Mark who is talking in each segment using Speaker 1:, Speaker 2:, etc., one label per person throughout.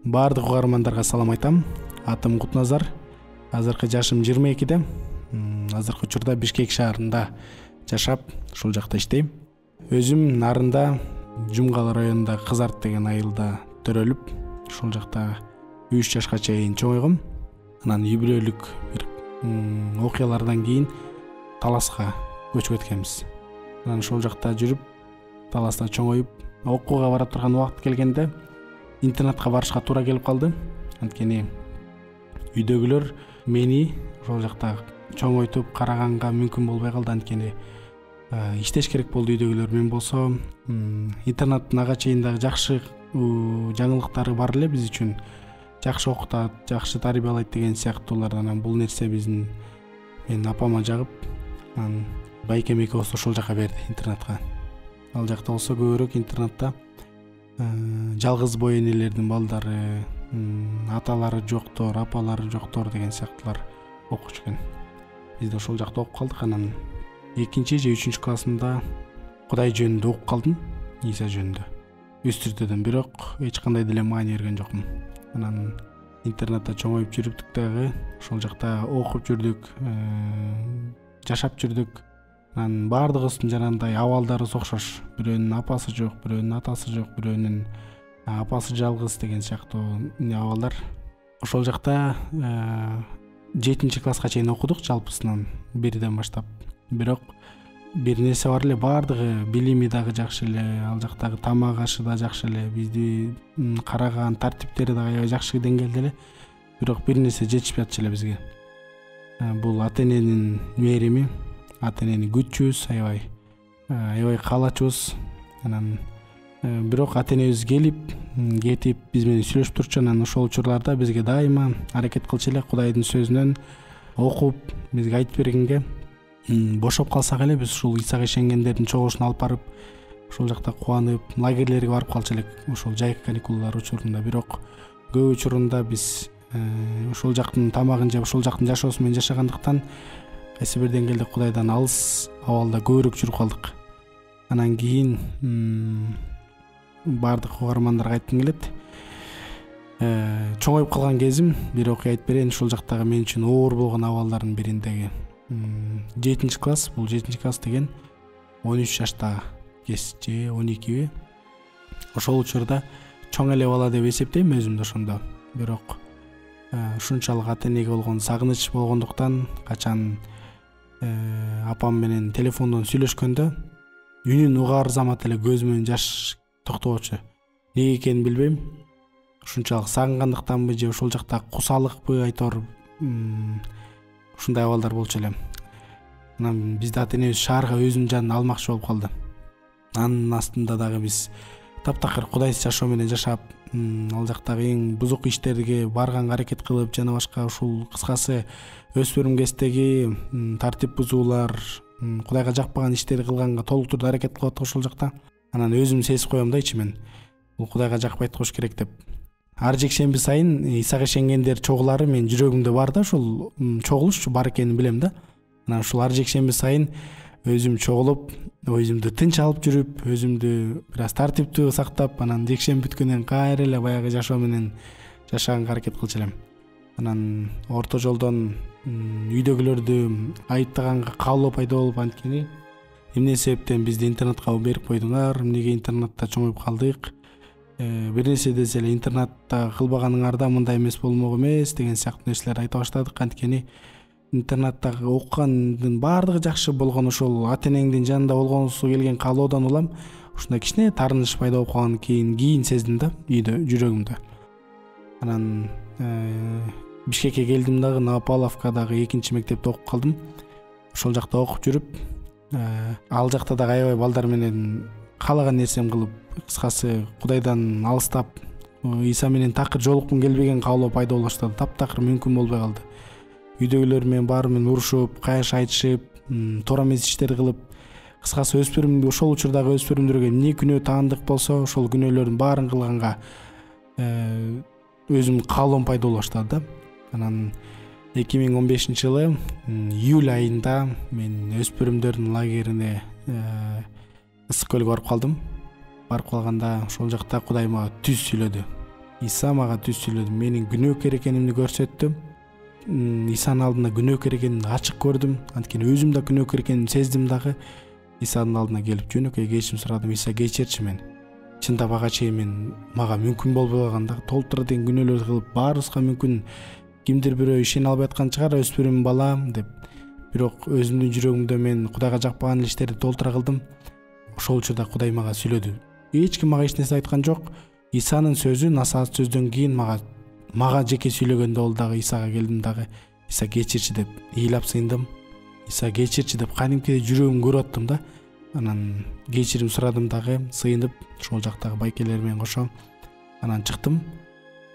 Speaker 1: Баардык угармандарга салам айтам. Атым Кутназар. Азыркы жашым 22-де. Азыркы учурда Бишкек шаарында жашап, ушул жакта иштейм. Өзүм нарында Жумгал районунда Кызарт деген айылда төрөлүп, ушул жакта 3 жашка чейин чоңойгом. Анан үй-бүлөлүк бир окуялардан кийин Таласка көчүп кеткенбиз. Анан ушул жакта жүрүп, Таласта чоңоюп, окууга бара турган убакыт келгенде интернатка барышка туура келип калды. Анткени үйдөгүлөр мени ошол жакта чоңойтуп караганга мүмкүн болбой калды. Анткени иштеш керек болду үйдөгүлөр. Мен болсо интернаттын ага чейин дагы жакшы жаңылыктары бар эле биз үчүн. Жакшы окутат, жакшы тарбиялайт деген сыяктуулардан. Анан бул нерсе биздин мен апама жагып, анан байкем экөөбүз ошол жака берди интернатка. Ал жакта болсо көбүрөөк интернатта жалгыз бой энелердин балдары, аталары жоктор, апалары жоктор деген сыяктуулар окучу экен. Биз да ошол жакта окуп калдык. Анан 2 же 3 классында Кудай жөнүндө окуп калдым, Иса жөнүндө. Үстүртөдөн, бирок эч кандай деле маани берген жокмун. Анан интернатта чоңоюп жүрүптүк дагы, ошол жакта окуп жүрдүк, жашап жүрдүк. Анан баардыгыбыздын жанагындай абалдарыбыз окшош. Бирөөнүн апасы жок, бирөөнүн атасы жок, бирөөнүн апасы жалгыз деген сыяктуу абалдар. Ошол жакта 7-класска чейин окудук жалпысынан, 1ден баштап. Бирок бир нерсе бар эле, баардыгы билими дагы жакшы эле, ал жактагы тамак ашы да жакшы эле, бизди караган тартиптери дагы аябай жакшы деңгээлде эле. Бирок бир нерсе жетишпей атчу эле бизге. Бул ата-эненин мээрими, ата-энени күтчүбүз, аябай каалачубуз. Анан бирок ата-энебиз кетип биз менен сүйлөшүп турчу. Анан ошол учурларда бизге дайыма аракет кылчу эле, Кудайдын сөзүнөн окуп бизге айтып бергенге, бошоп калсак эле биз ушул Исага ишенгендердин чогулушуна алып барып, ошол жакта кубанып, лагерлерге барып калчу элек, ошол жайкы каникулдар учурунда. Бирок көп учурунда биз ошол жактын тамагын жеп, ошол жактын жашоосу менен жашагандыктан кайсы бир деңгээлде Кудайдан алыс абалда көбүрөөк жүрүп калдык. Анан кийин баардык угармандарга айткым келет. Чоңоюп калган кезим, бир окуя айтып берейин. Ушул жактагы мен үчүн оор болгон абалдардын бириндеги 7-класс, бул 7-класс деген 13 жашта кез же 12 ошол учурда чоң эле бала деп эсептейм өзүмдү ошондо. Бирок ушунчалык ата-энеге болгон сагыныч болгондуктан качан апам менен телефондон сүйлөшкөндө үнүн угаар замат эле көзүмөн жаш токтобочу. Неге экенин билбейм. Ушунчалык сагынгандыктанбы же ошол жакта кусалыкпы, айтор ушундай абалдар болчу эле. Анан бизди ата-энебиз шаарга өзүнүн жанына алмакчы болуп калды. Анын астында дагы биз таптакыр кудайсыз жашоо менен жашап, ал жактагы эң бузук иштерге барганга аракет кылып, жана башка ушул кыскасы өспүрүм кездеги тартип бузуулар, Кудайга жакпаган иштерди кылганга толук түрдө аракет кылып аттык ошол жакта. Анан өзүм сезип коем да ичимен, бул Кудайга жакпайт кош керек деп. Ар жекшемби сайын Исага ишенгендер чогулары менин жүрөгүмдө бар да, ушул чогулуш бар экенин билем да. Анан ушул ар жекшемби сайын өзүм чогулуп, өзүмдү тынч алып жүрүп, өзүмдү бир аз тартиптүү сактап, анан жекшемби бүткөндөн кайра эле баягы жашоо менен жашаганга аракет кылчу элем. Анан орто жолдон үйдөгүлөрдү айыптаганга каалоо пайда болуп, анткени эмне себептен бизди интернатка берип койдуңар, эмнеге интернатта чоңоюп калдык, бир нерсе десе эле интернатта кылбаганыңарда мындай эмес болмок эмес деген сыяктуу нерселерди айта баштадык. Анткени интернатта окугандын баардыгы жакшы болгон, ошол ата-энеңдин жанында болгонусу келген каалоодон улам ушундай кичине таарыныч пайда болуп калганын кийин сездим да, үйдө, жүрөгүмдө. Анан Бишкекке келдим дагы, Новополовкадагы 2 мектепте окуп калдым. Ошол жакта окуп жүрүп, ал жакта дагы аябай балдар менен каалаган нерсем кылып, кыскасы Кудайдан алыстап, Иса менен такыр жолуккум келбеген каалоо пайда боло баштады. Таптакыр мүмкүн болбой калды. Үйдөгүлөр менен баары менен урушуп, кайыш айтышып, туура эмес иштер кылып, кыскасы өспүрүм, ошол учурдагы өспүрүмдөргө эмне күнөө таандык болсо, ошол күнөөлөрдүн баарын кылганга өзүм каалоом пайда боло баштады да. Анан 2015-жылы июль айында мен өспүрүмдөрдүн лагерине Ысык көлгө барып калдым. Барып калганда ошол жакта Кудай мага түз сүйлөдү. Иса мага түз сүйлөдү, менин күнөөкөр экенимди көрсөттү. Исанын алдында күнөөкөр экенимди ачык көрдүм. Анткени өзүм да күнөөкөр экенимди сездим дагы. Исанын алдына келип жөнөкөй кечирим сурадым. Иса кечирчи мени. Чындап ага чейин мага мүмкүн болбой калган да, толтура деген күнөөлөрдү кылып баарыбызга мүмкүн. Кимдир бирөө ишене албай аткан чыгар, өспүрүм балам деп. Бирок өзүмдүн жүрөгүмдө мен Кудайга жакпаган иштерди толтура кылдым. Ошол учурда Кудай мага сүйлөдү. Эч ким мага эч нерсе айткан жок. Исанын сөзү насаат сөздөн кийин мага жеке сүйлөгөндө ол дагы Исага келдим дагы. Иса кечирчи деп ыйлап сыйындым. Иса кечирчи деп кадимкидей жүрөгүм көрүп аттым да. Анан кечирим сурадым дагы, сыйынып, ошол жактагы байкелер менен кошо. Анан чыктым.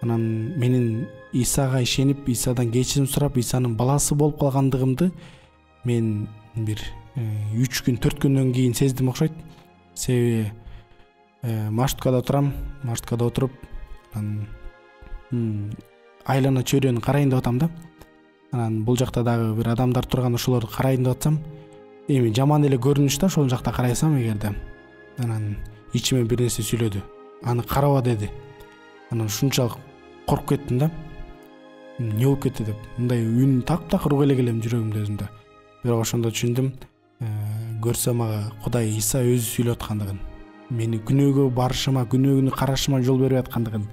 Speaker 1: Анан менин Исага ишенип, Исадан кечирим сурап, Исанын баласы болуп калгандыгымды мен бир 3 күн, 4 күндөн кийин сездим окшойт. Себеби маршруткада турам, маршруткада отуруп, айлана чөйрөнү карайын деп атам да. Анан бул жакта дагы бир адамдар турган, ошолорду карайын деп атсам, эми жаман эле көрүнүш да, ошол жакта карайсам эгерде. Анан ичиме бир нерсе сүйлөдү. Аны караба деди. Анан ушунчалык коркуп кеттим да. Эмне болуп кетти деп. Мындай үн так уруп эле келем жүрөгүмдө өзүмдө. Бирок ошондо түшүндүм, көрсө мага Кудай Иса өзү сүйлөп аткандыгын. Мени күнөөгө барышыма, күнөөнү карашыма жол берип аткандыгын.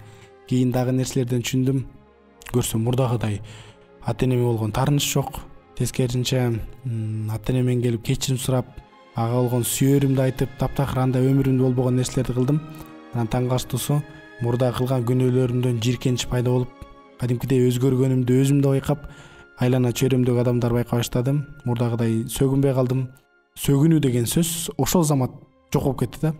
Speaker 1: Кийин дагы нерселерден түшүндүм. Көрсө мурдагыдай ата-энеме болгон таарыныч жок. Тескерисинче ата-энемен келип кечирим сурап, ага болгон сүйөрүмдү айтып, таптакыр андай өмүрүмдө болбогон нерселерди кылдым. Анан таң калыштуусу, мурда кылган күнөөлөрүмдөн жийиркенич пайда болуп, кадимкидей өзгөргөнүмдү өзүм да байкап, айлана чөйрөмдөгү адамдар байкап баштады. Мурдагыдай сөгүнбөй калдым. Сөгүнүү деген сөз ошол замат жок болуп кетти да.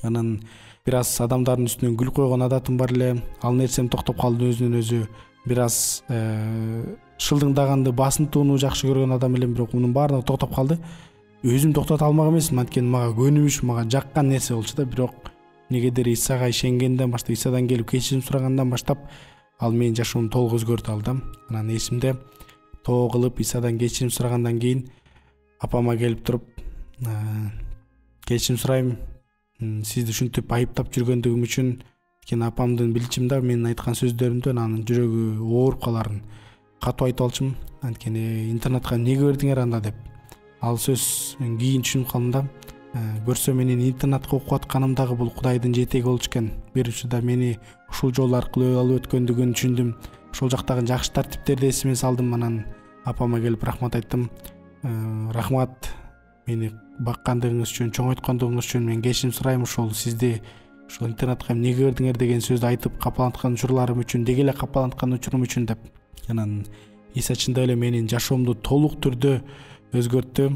Speaker 1: Анан бир аз адамдардын үстүнөн күлүп койгон адатым бар эле. Ал нерсем токтоп калды өзүнөн өзү. Бир аз шылдыңдаганды, басынтууну жакшы көргөн адам элем, бирок мунун баардыгы токтоп калды. Өзүм токтото алмак эмесмин, анткени мага көнүмүш, мага жаккан нерсе болчу да. Бирок негедир Исага ишенгенден баштап, Исадан келип кечирим сурагандан баштап, ал менин жашоомду толук өзгөртүп алды. Анан эсимде тоо кылып Исадан кечирим сурагандан кийин апама келип туруп, кечирим сурайм, сизди ушинтип айыптап жүргөндүгүм үчүн. Анткени апамдын билчим да менин айткан сөздөрүмдө анын жүрөгү ооруп каларын катуу айтып алчумун. Анткени интернетка эмнеге бердиңер анда деп. Ал сөз мен кийин түшүнүп калдым да. Көрсө менин интернетке окуп атканымдагы бул Кудайдын жетеги болчу экен. Бир учурда мени ушул жол аркылуу алып өткөндүгүн түшүндүм. Ошол жактагы жакшы тартиптерди эсиме салдым. Анан апама келип рахмат айттым. Рахмат, мени баккандыгыңыз үчүн, чоңойткондугуңуз үчүн мен кечирим сурайм. Ошол сизди ушул интернетке эмнеге бердиңер деген сөздү айтып капаланткан учурларым үчүн, деги эле капаланткан учурум үчүн деп. Анан Иса чындап эле менин жашоомду толук түрдө өзгөрттү.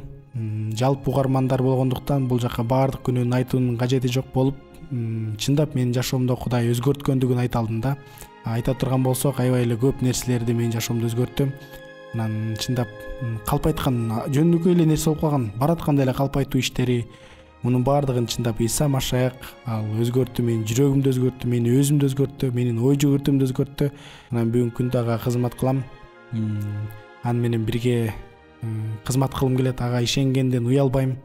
Speaker 1: Жалпы угармандар болгондуктан бул жака баардык күнөөнү айтуунун кажети жок болуп, чындап менин жашоомдо Кудай өзгөрткөндүгүн айта алдым да. Айта турган болсок, аябай эле көп нерселерди менин жашоомдо өзгөрттү. Анан чындап калпайткан, жөнөкөй эле нерсе болуп калган, баратканда эле калпайтуу иштери, мунун баардыгын чындап Иса Машаяк ал өзгөрттү, менин жүрөгүмдү өзгөрттү, менин өзүмдү өзгөрттү, менин ой жүгүртүмдү өзгөрттү. Анан бүгүнкү күндө ага кызмат кылам. Аны менен бирге кызмат кылгым келет, ага ишенгенден уялбайм.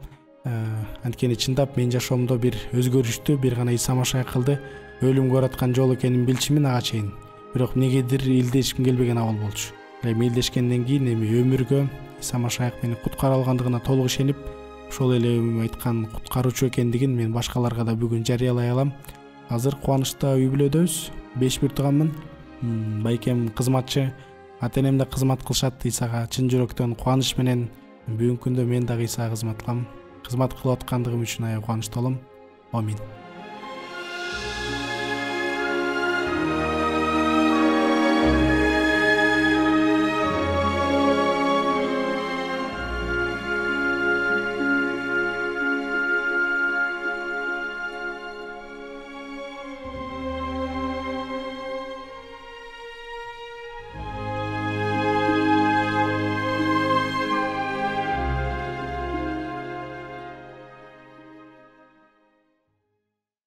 Speaker 1: Анткени чындап менин жашоомдо бир өзгөрүштү бир гана Иса Машаяк кылды. Өлүмгө бараткан жол экенин билчимин ага чейин. Бирок эмнегедир илдешким келбеген абал болчу. Эми илдешкенден кийин эми өмүргө Иса Машаяк мени куткара алгандыгына толук ишенип, ошол эле айткан куткаруучу экендигин мен башкаларга да бүгүн жарыялай алам. Азыр кубанычта үй бүлөдөбүз. 5 бир тууганмын. Байкем кызматчы, ата-энем да кызмат кылышат Исага чын жүрөктөн кубаныч менен. Бүгүнкү күндө мен дагы Исага кызмат кылам. Кызмат кылып аткандыгым үчүн аябай кубанычтуулум. Амин.